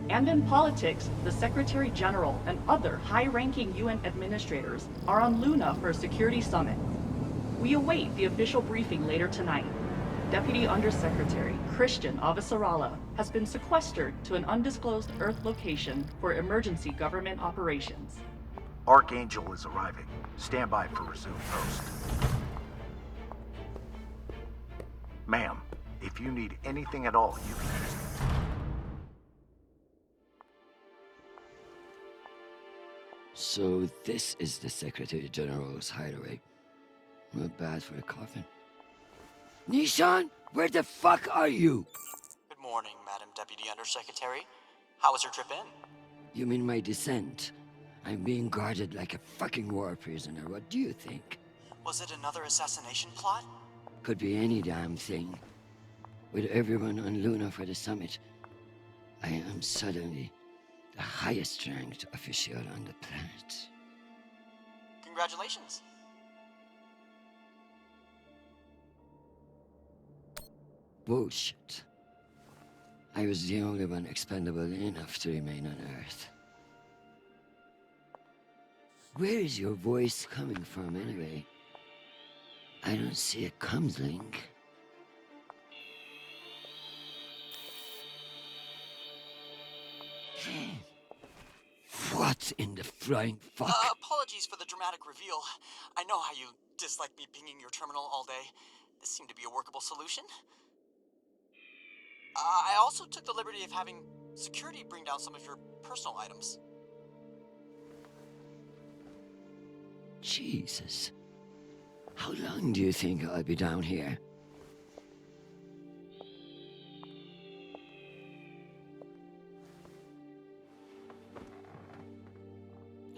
And in politics, the Secretary General and other high-ranking UN administrators are on Luna for a security summit. We await the official briefing later tonight. Deputy Undersecretary Christian Avasarala has been sequestered to an undisclosed Earth location for emergency government operations. Archangel is arriving. Stand by for resume post. Ma'am, if you need anything at all, you can use me. So this is the Secretary General's hideaway. Not bad for a coffin. Nishan, where the fuck are you? Good morning, Madam Deputy Undersecretary. How was your trip in? You mean my descent? I'm being guarded like a fucking war prisoner. What do you think? Was it another assassination plot? Could be any damn thing. With everyone on Luna for the summit, I am suddenly the highest ranked official on the planet. Congratulations. Bullshit. I was the only one expendable enough to remain on Earth. Where is your voice coming from, anyway? I don't see a comms link. What in the flying fuck? Apologies for the dramatic reveal. I know how you dislike me pinging your terminal all day. This seemed to be a workable solution. I also took the liberty of having security bring down some of your personal items. Jesus. How long do you think I'll be down here?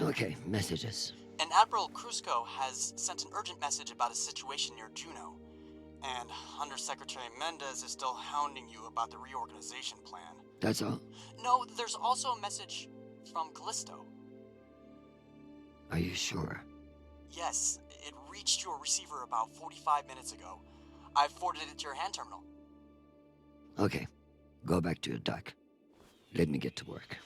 Okay, messages. And Admiral Krusco has sent an urgent message about a situation near Juno. And Undersecretary Mendez is still hounding you about the reorganization plan. That's all? No, there's also a message from Callisto. Are you sure? Yes, it reached your receiver about 45 minutes ago. I've forwarded it to your hand terminal. Okay, go back to your dock. Let me get to work.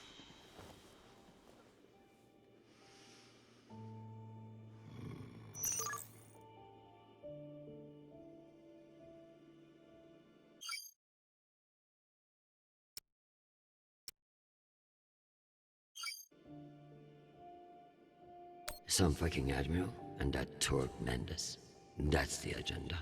Some fucking admiral and that Torque Mendes. That's the agenda.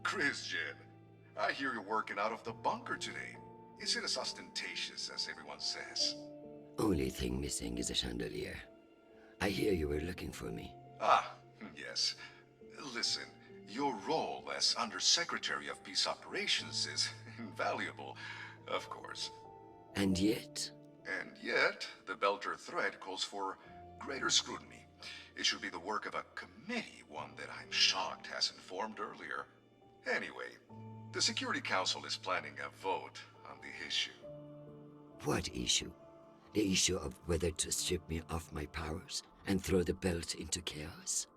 Christian, I hear you're working out of the bunker today. Is it as ostentatious as everyone says? Only thing missing is a chandelier. I hear you were looking for me. Ah, yes. Listen, your role as Undersecretary of Peace Operations is invaluable, of course. And yet? And yet, the Belter threat calls for greater scrutiny. It should be the work of a committee, one that I'm shocked hasn't formed earlier. Anyway, the Security Council is planning a vote on the issue. What issue? The issue of whether to strip me of my powers and throw the belt into chaos?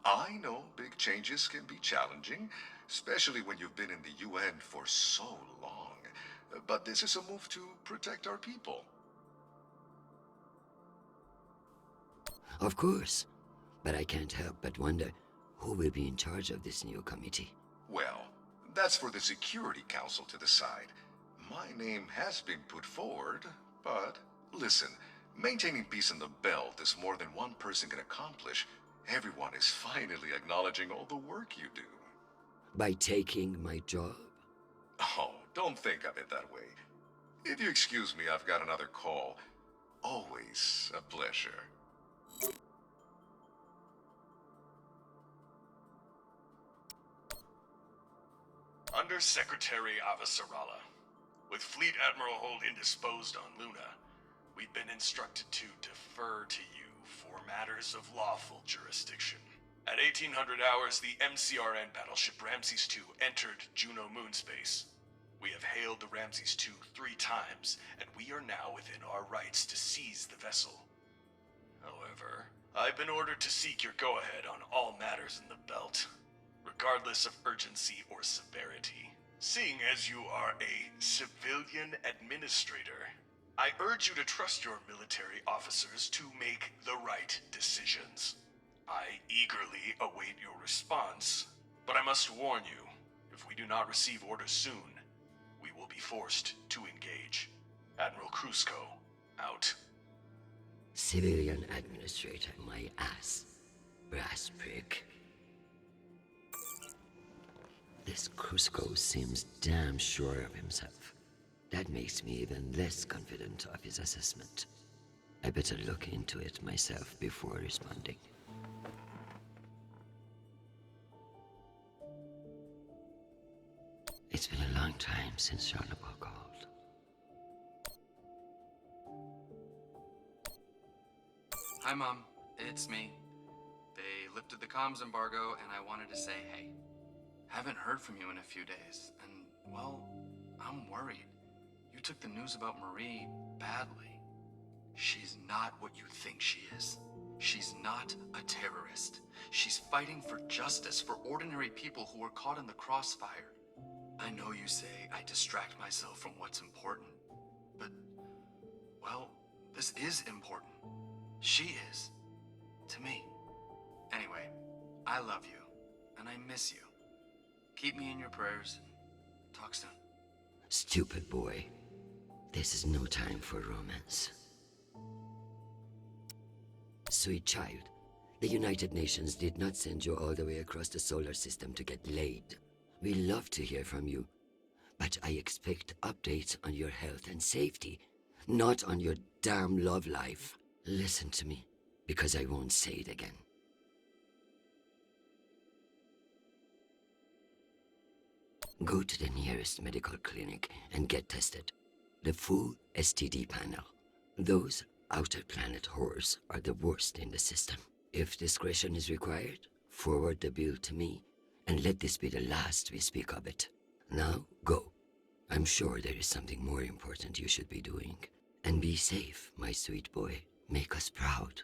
I know big changes can be challenging, especially when you've been in the UN for so long. But this is a move to protect our people. Of course. But I can't help but wonder who will be in charge of this new committee. Well, that's for the Security Council to decide. My name has been put forward, but listen, maintaining peace in the belt is more than one person can accomplish. Everyone is finally acknowledging all the work you do. By taking my job? Oh, don't think of it that way. If you excuse me, I've got another call. Always a pleasure. Undersecretary Avasarala. With Fleet Admiral Hold indisposed on Luna, we've been instructed to defer to you for matters of lawful jurisdiction. At 1800 hours, the MCRN battleship Ramses II entered Juno moonspace. We have hailed the Ramses II 3 times, and we are now within our rights to seize the vessel. However, I've been ordered to seek your go-ahead on all matters in the belt, regardless of urgency or severity. Seeing as you are a civilian administrator, I urge you to trust your military officers to make the right decisions. I eagerly await your response, but I must warn you, if we do not receive orders soon, we will be forced to engage. Admiral Kruzko, out. Civilian administrator, my ass. Brass prick. This Kruzko seems damn sure of himself. That makes me even less confident of his assessment. I better look into it myself before responding. It's been a long time since Charlebois called. Hi, Mom. It's me. They lifted the comms embargo, and I wanted to say hey. Haven't heard from you in a few days, and, well, I'm worried. You took the news about Marie badly. She's not what you think she is. She's not a terrorist. She's fighting for justice for ordinary people who were caught in the crossfire. I know you say I distract myself from what's important, but, well, this is important. She is. To me. Anyway, I love you, and I miss you. Keep me in your prayers. Talk soon. Stupid boy. This is no time for romance. Sweet child, the United Nations did not send you all the way across the solar system to get laid. We love to hear from you, but I expect updates on your health and safety, not on your damn love life. Listen to me, because I won't say it again. Go to the nearest medical clinic and get tested. The full STD panel. Those outer planet whores are the worst in the system. If discretion is required, forward the bill to me, and let this be the last we speak of it. Now, go. I'm sure there is something more important you should be doing. And be safe, my sweet boy. Make us proud.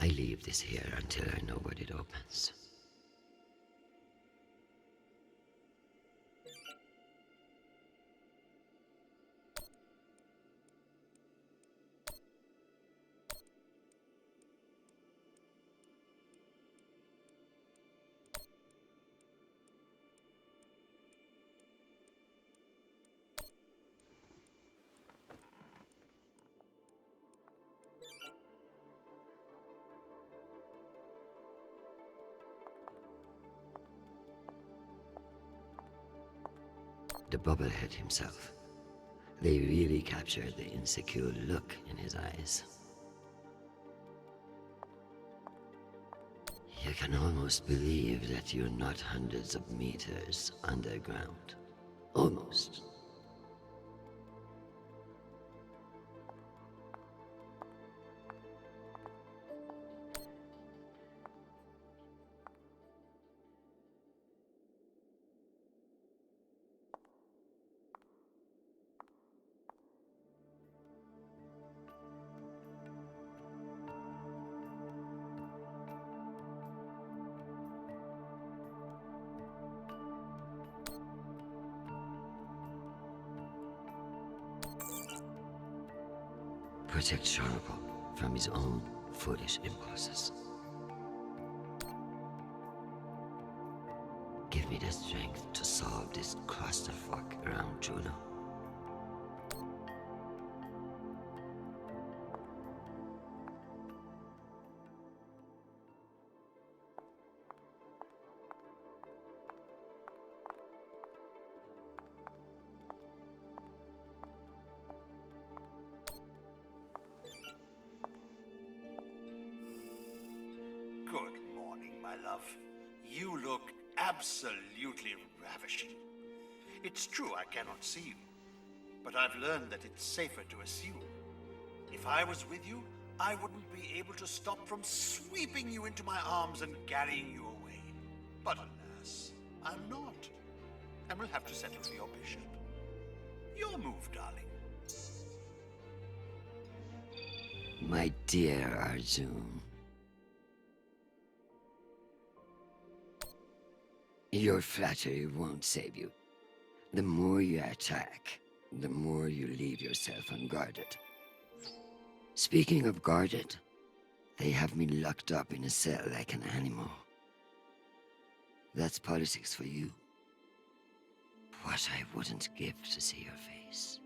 I leave this here until I know what it opens. The bubblehead himself. They really captured the insecure look in his eyes. You can almost believe that you're not hundreds of meters underground. Almost. Protect Sharpo from his own foolish impulses. Give me the strength to solve this clusterfuck around Juno. Good morning, my love. You look absolutely ravishing. It's true I cannot see you, but I've learned that it's safer to assume. If I was with you, I wouldn't be able to stop from sweeping you into my arms and carrying you away. But alas, I'm not, and will have to settle for your bishop. Your move, darling. My dear Arjun. Your flattery won't save you. The more you attack, the more you leave yourself unguarded. Speaking of guarded, they have me locked up in a cell like an animal. That's politics for you. What I wouldn't give to see your face.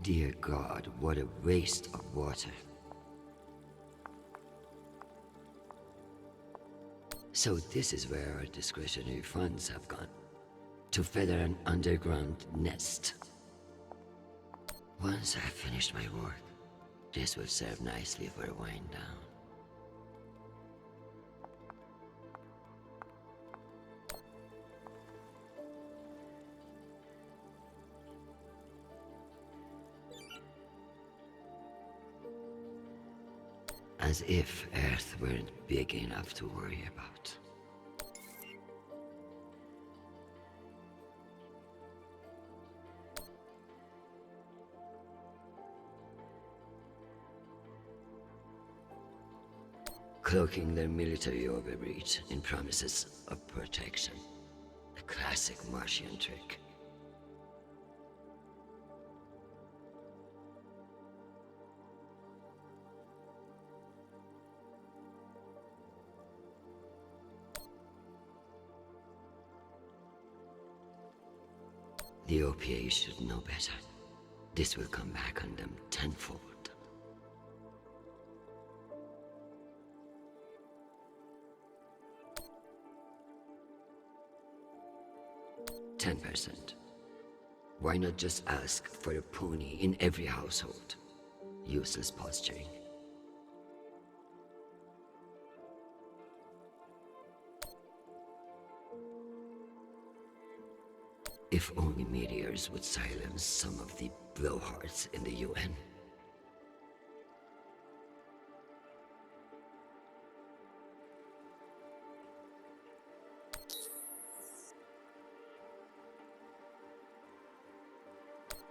Dear God, what a waste of water. So this is where our discretionary funds have gone. To feather an underground nest. Once I've finished my work, this will serve nicely for a wind down. As if Earth weren't big enough to worry about. Cloaking their military overreach in promises of protection. A classic Martian trick. The OPA should know better. This will come back on them tenfold. 10%. Why not just ask for a pony in every household? Useless posturing. If only meteors would silence some of the blowhards in the UN.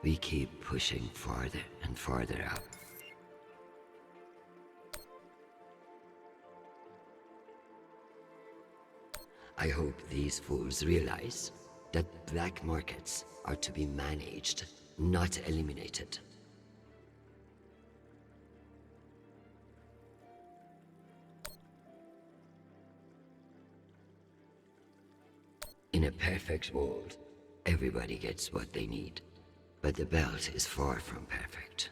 We keep pushing farther and farther out. I hope these fools realize that black markets are to be managed, not eliminated. In a perfect world, everybody gets what they need. But the belt is far from perfect.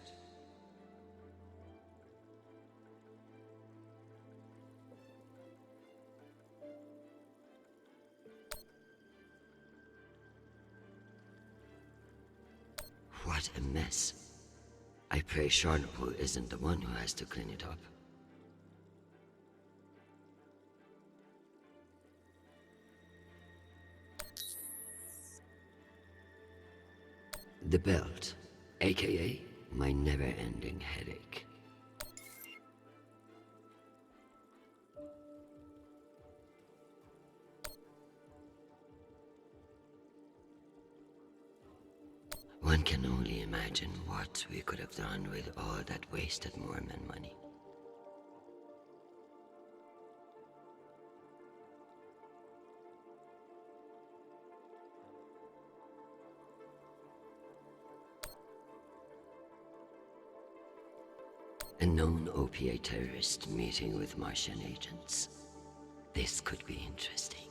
What a mess. I pray Charnapol isn't the one who has to clean it up. The belt, aka my never-ending headache. One can only imagine what we could have done with all that wasted Mormon money. A known opiate terrorist meeting with Martian agents. This could be interesting.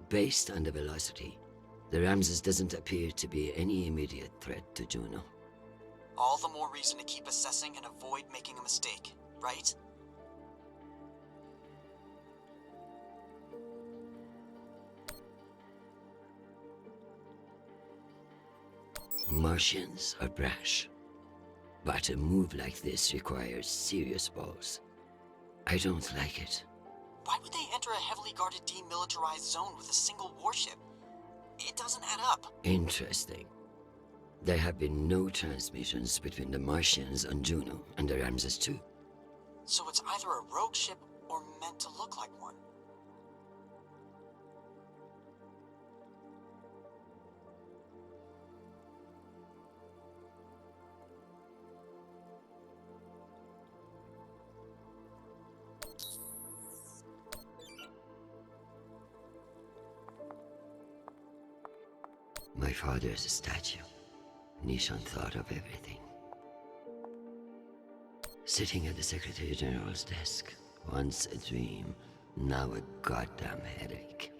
Based on the velocity, the Ramses doesn't appear to be any immediate threat to Juno. All the more reason to keep assessing and avoid making a mistake, right? Martians are brash, but a move like this requires serious balls. I don't like it. Why would they enter a heavily guarded demilitarized zone with a single warship? It doesn't add up. Interesting. There have been no transmissions between the Martians on Juno and the Ramses too. So it's either a rogue ship or meant to look like one. My father is a statue. Nishan thought of everything. Sitting at the Secretary General's desk. Once a dream, now a goddamn headache.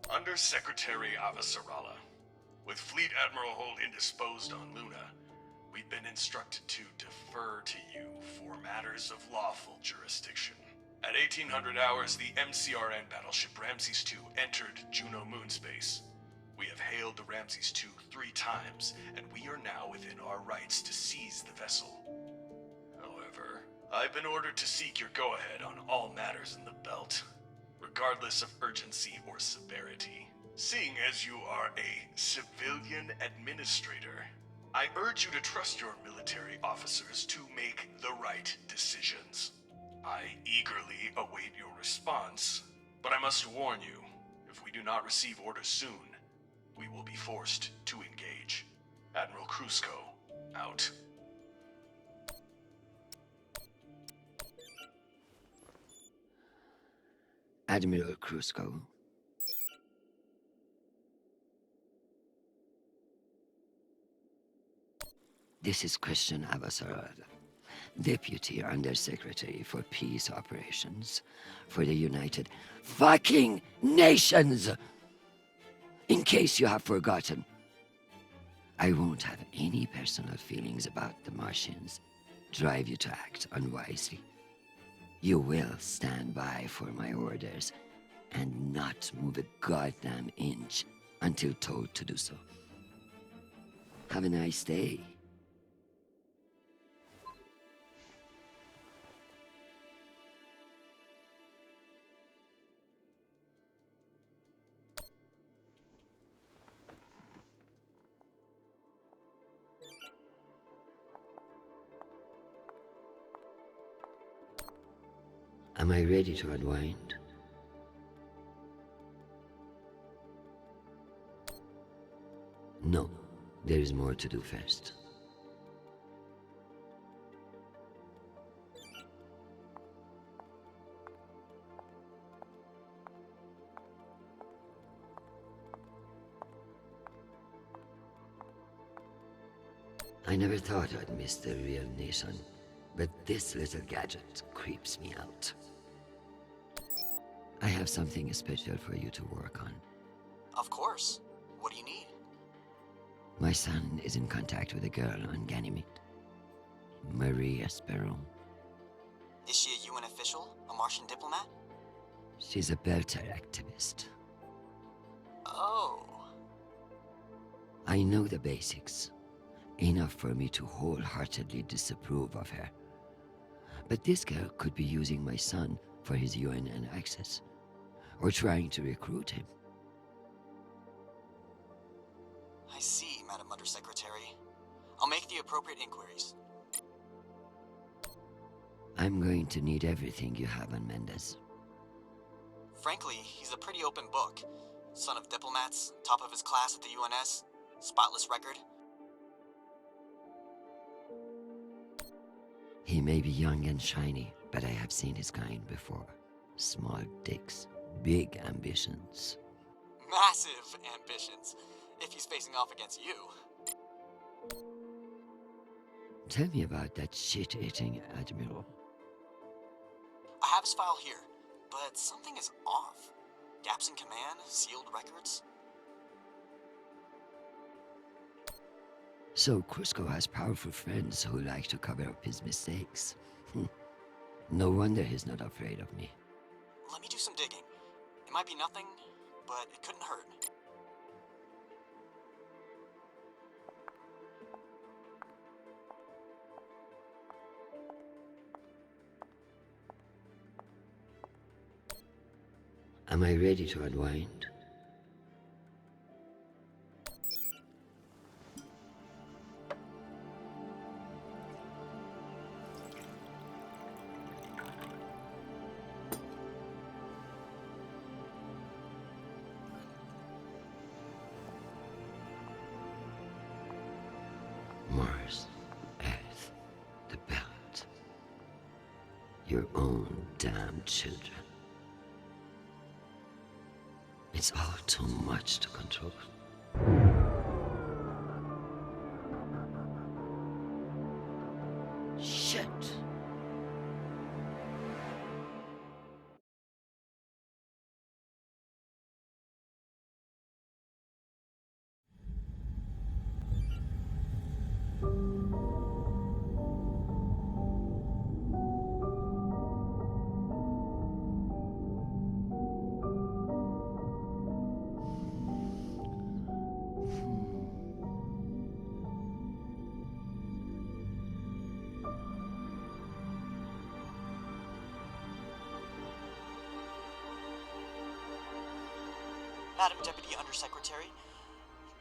Undersecretary Avasarala. With Fleet Admiral Hold indisposed on Luna, we've been instructed to defer to you for matters of lawful jurisdiction. At 1800 hours, the MCRN battleship Ramses II entered Juno moonspace. We have hailed the Ramses II 3 times, and we are now within our rights to seize the vessel. However, I've been ordered to seek your go-ahead on all matters in the belt, regardless of urgency or severity. Seeing as you are a civilian administrator, I urge you to trust your military officers to make the right decisions. I eagerly await your response, but I must warn you, if we do not receive orders soon, we will be forced to engage. Admiral Krusko, out. Admiral Krusko. This is Christian Avasarala, Deputy Undersecretary for Peace Operations for the United fucking Nations! In case you have forgotten, I won't have any personal feelings about the Martians drive you to act unwisely. You will stand by for my orders and not move a goddamn inch until told to do so. Have a nice day. Am I ready to unwind? No, there is more to do first. I never thought I'd miss the real nation, but this little gadget creeps me out. I have something special for you to work on. Of course. What do you need? My son is in contact with a girl on Ganymede. Maria Sparrow. Is she a UN official? A Martian diplomat? She's a Belter activist. Oh. I know the basics. Enough for me to wholeheartedly disapprove of her. But this girl could be using my son for his UNN access, or trying to recruit him. I see, Madam Undersecretary. I'll make the appropriate inquiries. I'm going to need everything you have on Mendez. Frankly, he's a pretty open book. Son of diplomats, top of his class at the UNS, spotless record. He may be young and shiny, but I have seen his kind before. Small dicks, big ambitions. Massive ambitions, if he's facing off against you. Tell me about that shit-eating admiral. I have his file here, but something is off. Gaps in command, sealed records. So Cusco has powerful friends who like to cover up his mistakes. No wonder he's not afraid of me. Let me do some digging. It might be nothing, but it couldn't hurt. Am I ready to unwind? Mars, Earth, the belt. Your own damn children. It's all too much to control. Shit. Madam Deputy Undersecretary,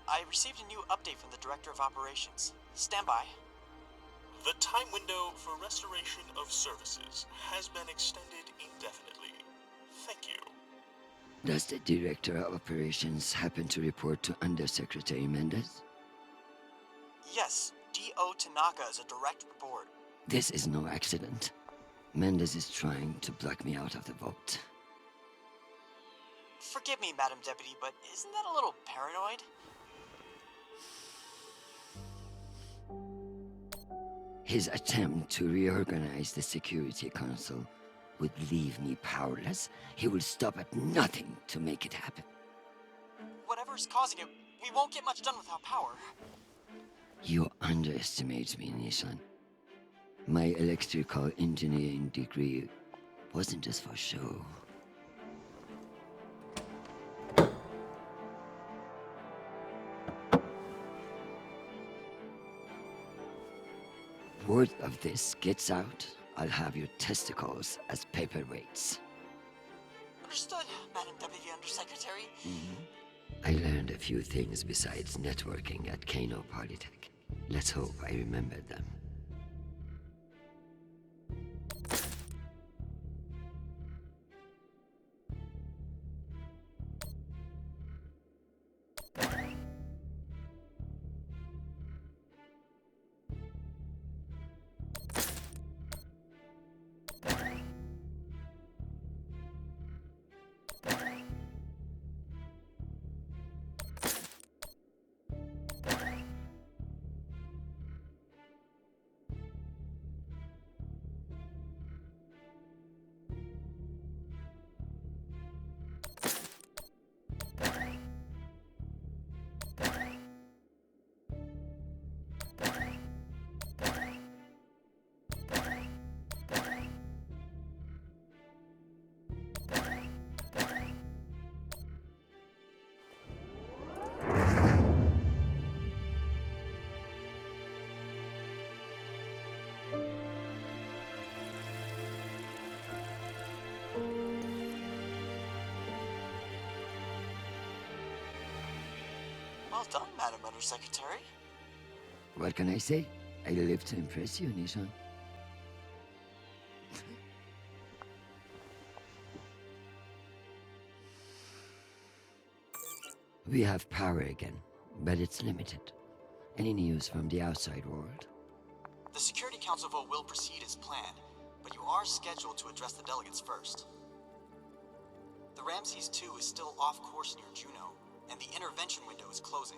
I received a new update from the Director of Operations. Stand by. The time window for restoration of services has been extended indefinitely. Thank you. Does the Director of Operations happen to report to Undersecretary Mendez? Yes, D.O. Tanaka is a direct report. This is no accident. Mendez is trying to block me out of the vote. Forgive me, Madam Deputy, but isn't that a little paranoid? His attempt to reorganize the Security Council would leave me powerless. He will stop at nothing to make it happen. Whatever's causing it, we won't get much done without power. You underestimate me, Nishan. My electrical engineering degree wasn't just for show. Word of this gets out, I'll have your testicles as paperweights. Understood, Madam Deputy Undersecretary. I learned a few things besides networking at Kano Polytech. Let's hope I remember them. Well done, Madam Undersecretary. What can I say? I live to impress you, Nishan. We have power again, but it's limited. Any news from the outside world? The Security Council vote will proceed as planned, but you are scheduled to address the delegates first. The Ramses 2 is still off course near Juno, and the intervention window is closing.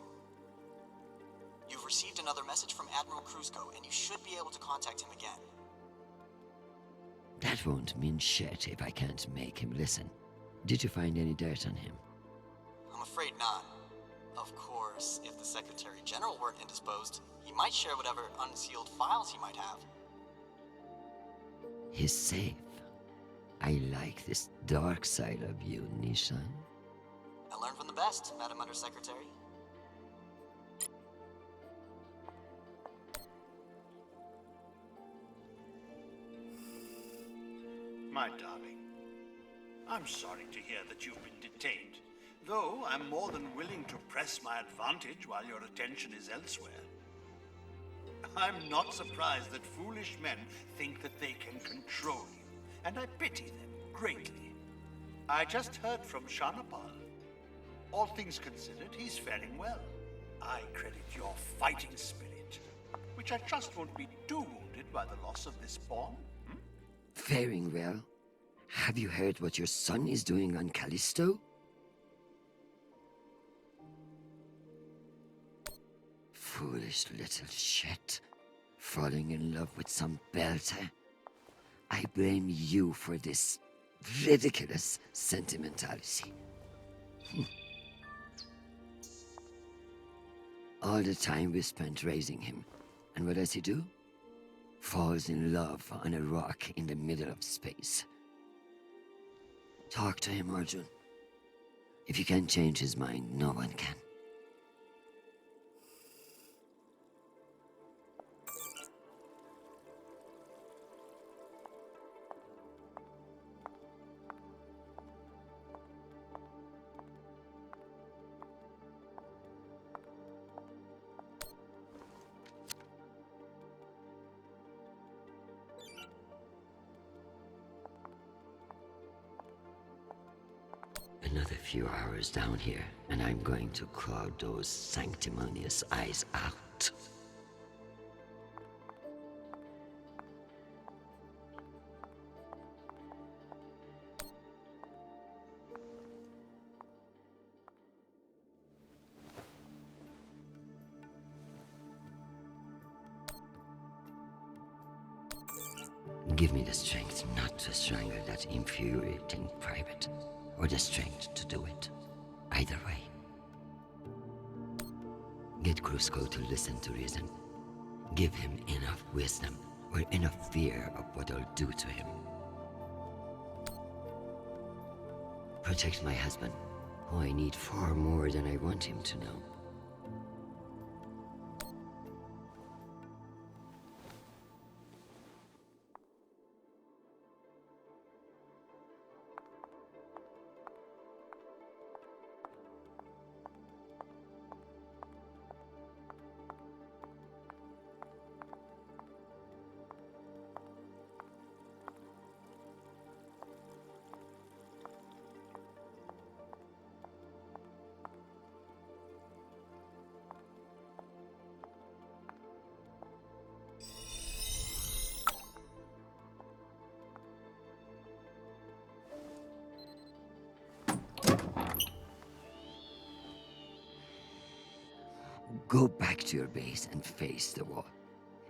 You've received another message from Admiral Kruzko, and you should be able to contact him again. That won't mean shit if I can't make him listen. Did you find any dirt on him? I'm afraid not. Of course, if the Secretary General weren't indisposed, he might share whatever unsealed files he might have. He's safe. I like this dark side of you, Nishan. I learned from the best, Madam Undersecretary. My darling, I'm sorry to hear that you've been detained, though I'm more than willing to press my advantage while your attention is elsewhere. I'm not surprised that foolish men think that they can control you, and I pity them greatly. I just heard from Shanapal. All things considered, he's faring well. I credit your fighting spirit, which I trust won't be too wounded by the loss of this pawn. Faring well? Have you heard what your son is doing on Callisto? Foolish little shit. Falling in love with some belter. I blame you for this ridiculous sentimentality. All the time we spent raising him. And what does he do? Falls in love on a rock in the middle of space. Talk to him, Arjun. If you can't change his mind, no one can. Another few hours down here, and I'm going to claw those sanctimonious eyes out. Give me the strength not to strangle that infuriating private, or the strength to do it. Either way. Get Kruzko to listen to reason. Give him enough wisdom, or enough fear of what I'll do to him. Protect my husband, who I need far more than I want him to know. Go back to your base and face the wall.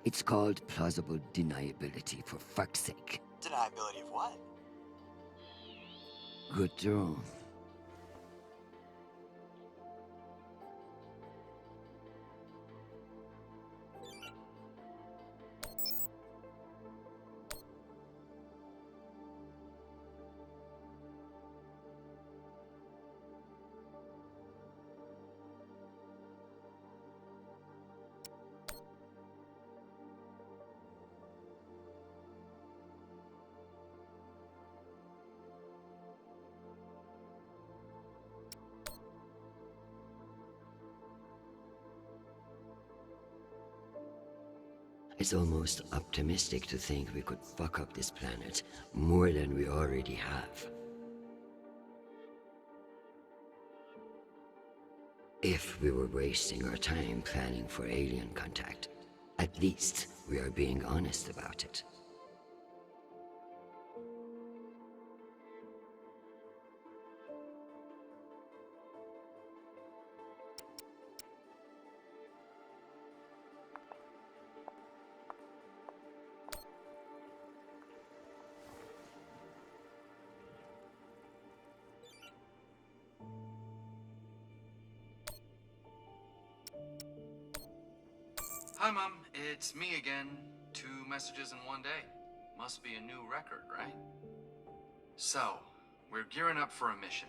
It's called plausible deniability, for fuck's sake. Deniability of what? Good draw. It's almost optimistic to think we could fuck up this planet more than we already have. If we were wasting our time planning for alien contact, at least we are being honest about it. Hi, Mom. It's me again. 2 messages in one day. Must be a new record, right? So, we're gearing up for a mission.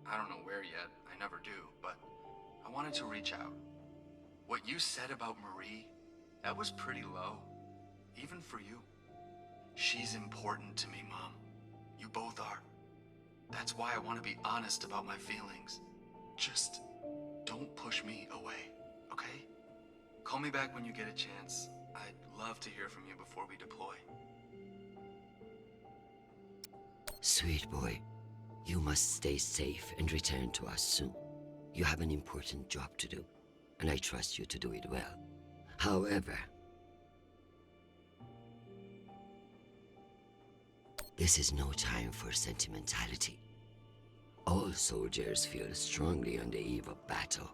I don't know where yet. I never do, but I wanted to reach out. What you said about Marie, that was pretty low. Even for you. She's important to me, Mom. You both are. That's why I want to be honest about my feelings. Just don't push me away, okay? Call me back when you get a chance. I'd love to hear from you before we deploy. Sweet boy, you must stay safe and return to us soon. You have an important job to do, and I trust you to do it well. However, this is no time for sentimentality. All soldiers feel strongly on the eve of battle,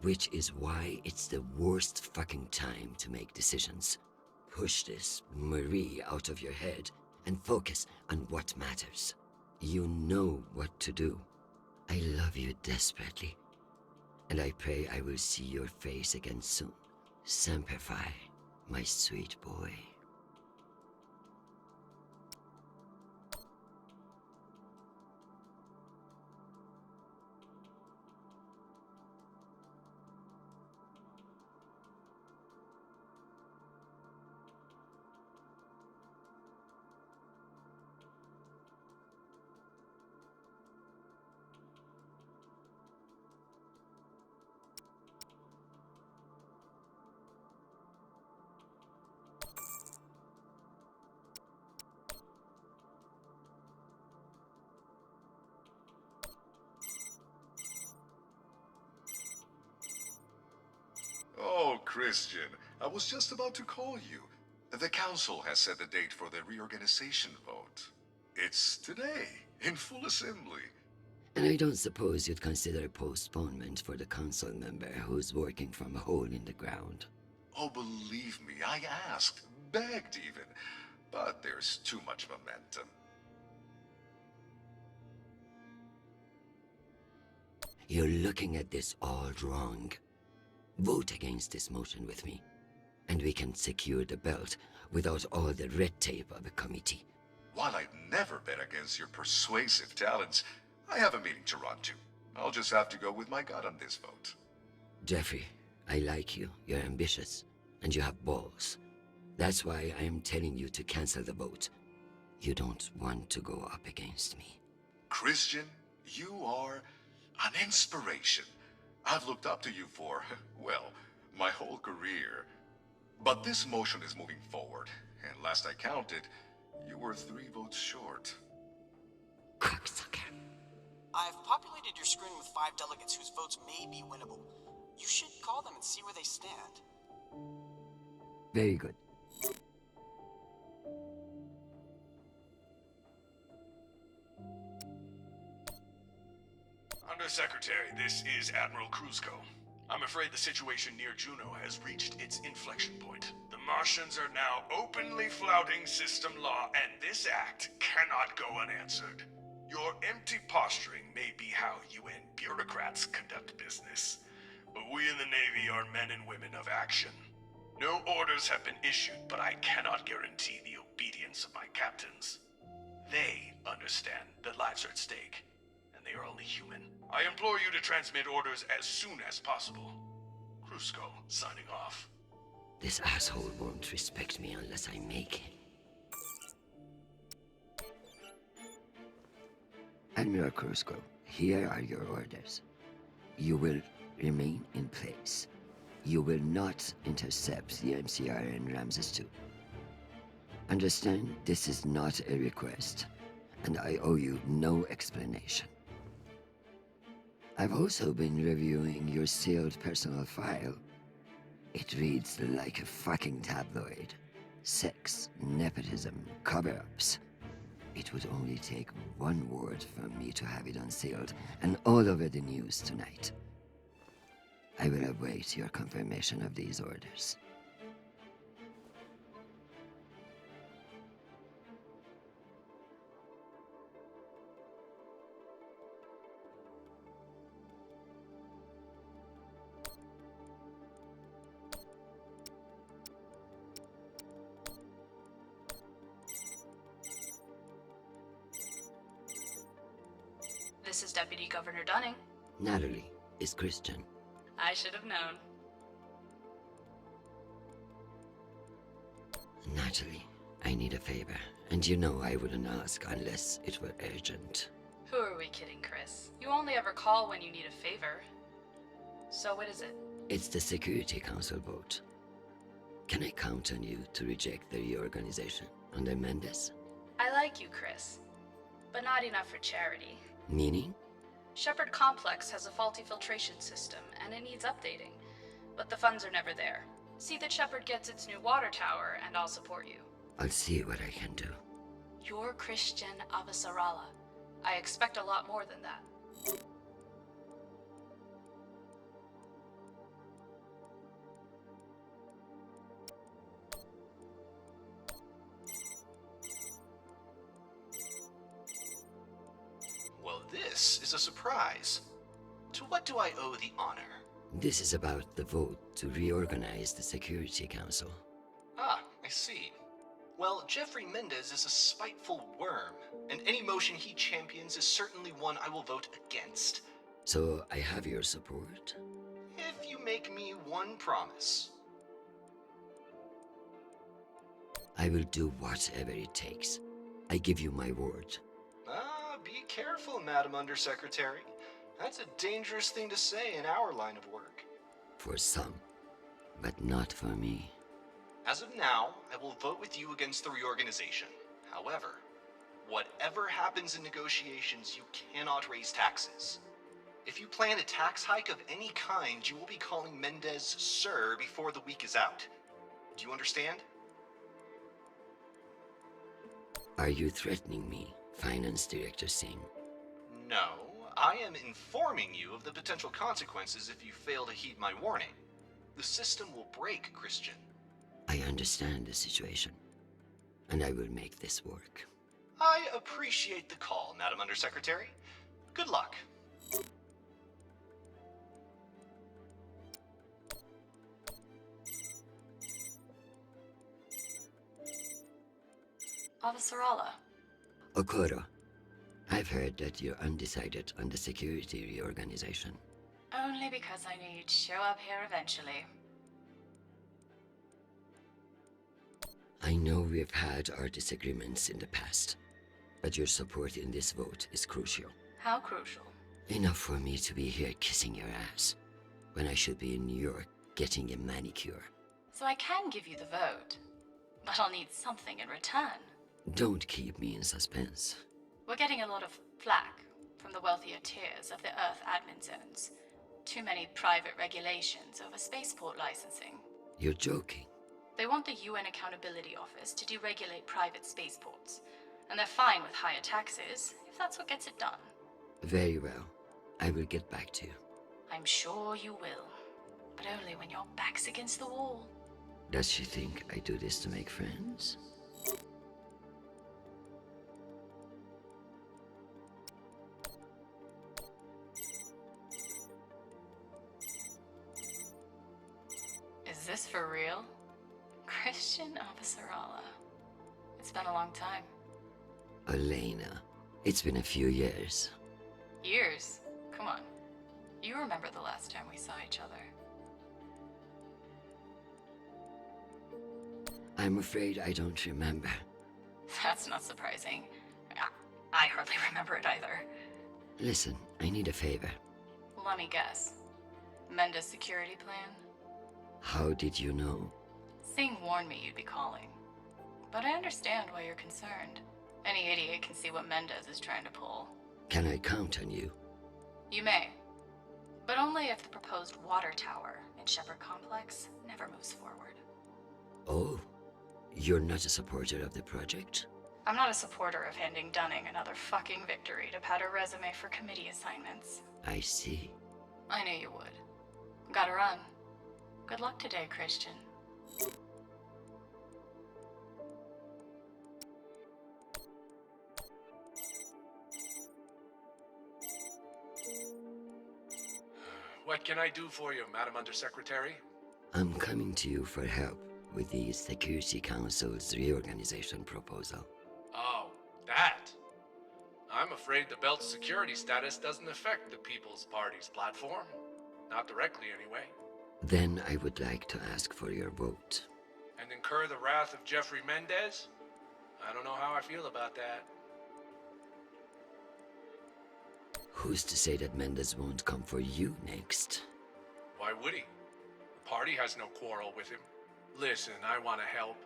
which is why it's the worst fucking time to make decisions. Push this Marie out of your head and focus on what matters. You know what to do. I love you desperately, and I pray I will see your face again soon. Semper Fi, my sweet boy. Oh, Christian, I was just about to call you. The council has set the date for the reorganization vote. It's today, in full assembly. And I don't suppose you'd consider a postponement for the council member who's working from a hole in the ground. Oh, believe me, I asked, begged even. But there's too much momentum. You're looking at this all wrong. Vote against this motion with me, and we can secure the belt without all the red tape of a committee. While I'd never bet against your persuasive talents, I have a meeting to run to. I'll just have to go with my gut on this vote. Jeffrey, I like you. You're ambitious, and you have balls. That's why I am telling you to cancel the vote. You don't want to go up against me. Christian, you are an inspiration. I've looked up to you for, well, my whole career. But this motion is moving forward, and last I counted, you were 3 votes short. Cocksucker. I've populated your screen with 5 delegates whose votes may be winnable. You should call them and see where they stand. Very good. Undersecretary, this is Admiral Kruzko. I'm afraid the situation near Juno has reached its inflection point. The Martians are now openly flouting system law, and this act cannot go unanswered. Your empty posturing may be how UN bureaucrats conduct business, but we in the Navy are men and women of action. No orders have been issued, but I cannot guarantee the obedience of my captains. They understand that lives are at stake, and they are only human. I implore you to transmit orders as soon as possible. Kruzko, signing off. This asshole won't respect me unless I make him. Admiral Kruzko, here are your orders. You will remain in place. You will not intercept the MCR in Ramses 2. Understand, this is not a request, and I owe you no explanation. I've also been reviewing your sealed personal file. It reads like a fucking tabloid. Sex, nepotism, cover-ups. It would only take one word from me to have it unsealed and all over the news tonight. I will await your confirmation of these orders. This is Deputy Governor Dunning. Natalie is Christian. I should have known. Natalie, I need a favor, and you know I wouldn't ask unless it were urgent. Who are we kidding, Chris? You only ever call when you need a favor. So what is it? It's the Security Council vote. Can I count on you to reject the reorganization under Mendes? I like you, Chris. But not enough for charity. Meaning? Shepard Complex has a faulty filtration system, and it needs updating. But the funds are never there. See that Shepard gets its new water tower, and I'll support you. I'll see what I can do. You're Christian Avasarala. I expect a lot more than that. Well, this is a surprise. To what do I owe the honor? This is about the vote to reorganize the Security Council. Ah, I see. Well, Jeffrey Mendez is a spiteful worm, and any motion he champions is certainly one I will vote against. So I have your support? If you make me one promise. I will do whatever it takes. I give you my word. Be careful, Madam Undersecretary. That's a dangerous thing to say in our line of work. For some, but not for me. As of now, I will vote with you against the reorganization. However, whatever happens in negotiations, you cannot raise taxes. If you plan a tax hike of any kind, you will be calling Mendez Sir before the week is out. Do you understand? Are you threatening me, Finance Director Singh? No, I am informing you of the potential consequences if you fail to heed my warning. The system will break, Christian. I understand the situation, and I will make this work. I appreciate the call, Madam Undersecretary. Good luck. Avasarala. Okoro, I've heard that you're undecided on the security reorganization. Only because I knew you'd show up here eventually. I know we've had our disagreements in the past, but your support in this vote is crucial. How crucial? Enough for me to be here kissing your ass, when I should be in New York getting a manicure. So I can give you the vote, but I'll need something in return. Don't keep me in suspense. We're getting a lot of flack from the wealthier tiers of the Earth admin zones. Too many private regulations over spaceport licensing. You're joking. They want the UN Accountability Office to deregulate private spaceports. And they're fine with higher taxes, if that's what gets it done. Very well. I will get back to you. I'm sure you will. But only when your back's against the wall. Does she think I do this to make friends? Is this for real? Christian Avasarala. It's been a long time. Elena, it's been a few years. Years? Come on. You remember the last time we saw each other. I'm afraid I don't remember. That's not surprising. I hardly remember it either. Listen, I need a favor. Let me guess. Mendes security plan? How did you know? Singh warned me you'd be calling. But I understand why you're concerned. Any idiot can see what Mendez is trying to pull. Can I count on you? You may. But only if the proposed water tower in Shepherd Complex never moves forward. Oh, you're not a supporter of the project? I'm not a supporter of handing Dunning another fucking victory to pad her resume for committee assignments. I see. I knew you would. Gotta run. Good luck today, Christian. What can I do for you, Madam Undersecretary? I'm coming to you for help with the Security Council's reorganization proposal. Oh, that? I'm afraid the belt's security status doesn't affect the People's Party's platform. Not directly, anyway. Then I would like to ask for your vote. And incur the wrath of Jeffrey Mendez? I don't know how I feel about that. Who's to say that Mendez won't come for you next? Why would he? The party has no quarrel with him. Listen, I want to help.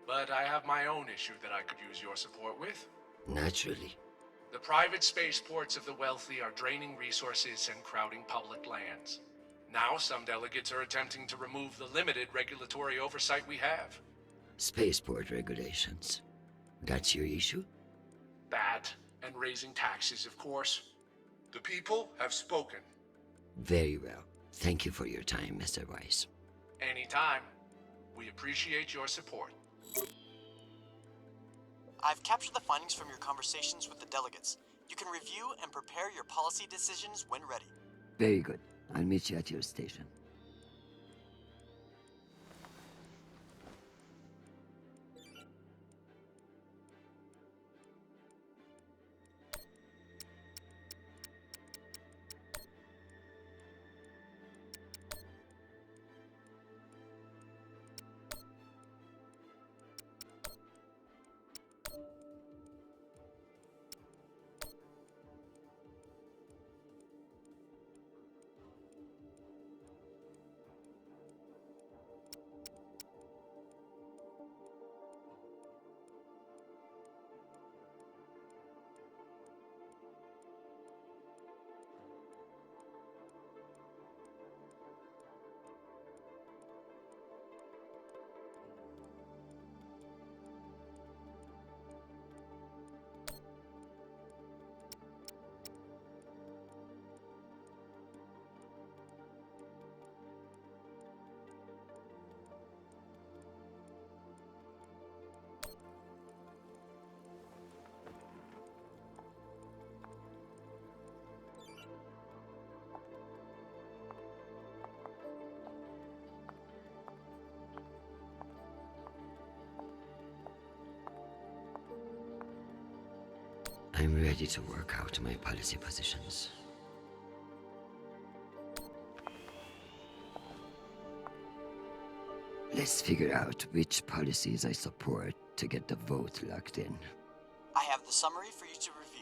But I have my own issue that I could use your support with. Naturally. The private spaceports of the wealthy are draining resources and crowding public lands. Now some delegates are attempting to remove the limited regulatory oversight we have. Spaceport regulations. That's your issue? That, and raising taxes, of course. The people have spoken. Very well. Thank you for your time, Mr. Weiss. Anytime. We appreciate your support. I've captured the findings from your conversations with the delegates. You can review and prepare your policy decisions when ready. Very good. I'll meet you at your station. I'm ready to work out my policy positions. Let's figure out which policies I support to get the vote locked in. I have the summary for you to review.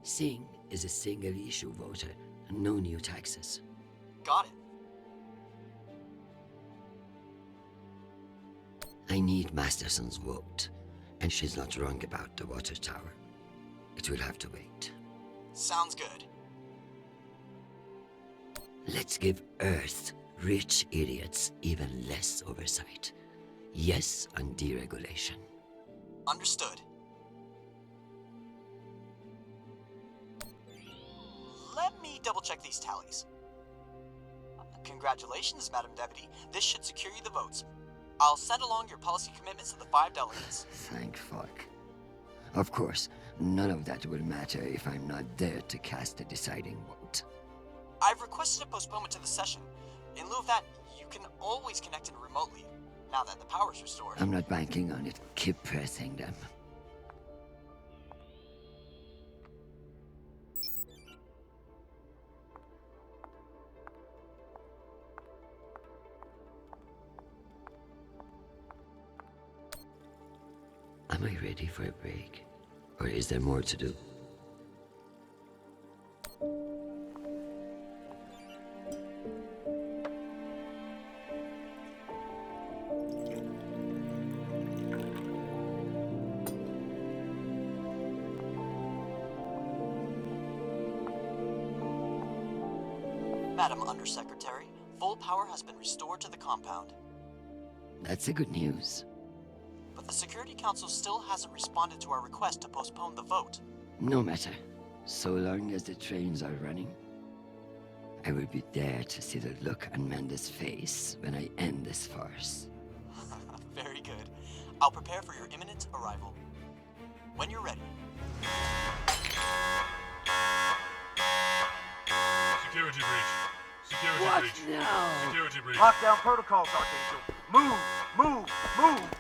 Singh is a single-issue voter, no new taxes. Got it. I need Masterson's vote, and she's not wrong about the water tower. It will have to wait. Sounds good. Let's give Earth rich idiots even less oversight. Yes on deregulation. Understood. Let me double-check these tallies. Congratulations, Madam Deputy. This should secure you the votes. I'll send along your policy commitments to the 5 delegates. Thank fuck. Of course, none of that will matter if I'm not there to cast the deciding vote. I've requested a postponement to the session. In lieu of that, you can always connect in remotely, now that the power's restored. I'm not banking on it. Keep pressing them. Am I ready for a break? Or is there more to do? Madam Undersecretary, full power has been restored to the compound. That's the good news. But the Security Council still hasn't responded to our request to postpone the vote. No matter. So long as the trains are running, I will be there to see the look on Amanda's face when I end this farce. Very good. I'll prepare for your imminent arrival. When you're ready. Security breach. Security What breach. now? Security breach. Lockdown protocols, Archangel. Move! Move! Move!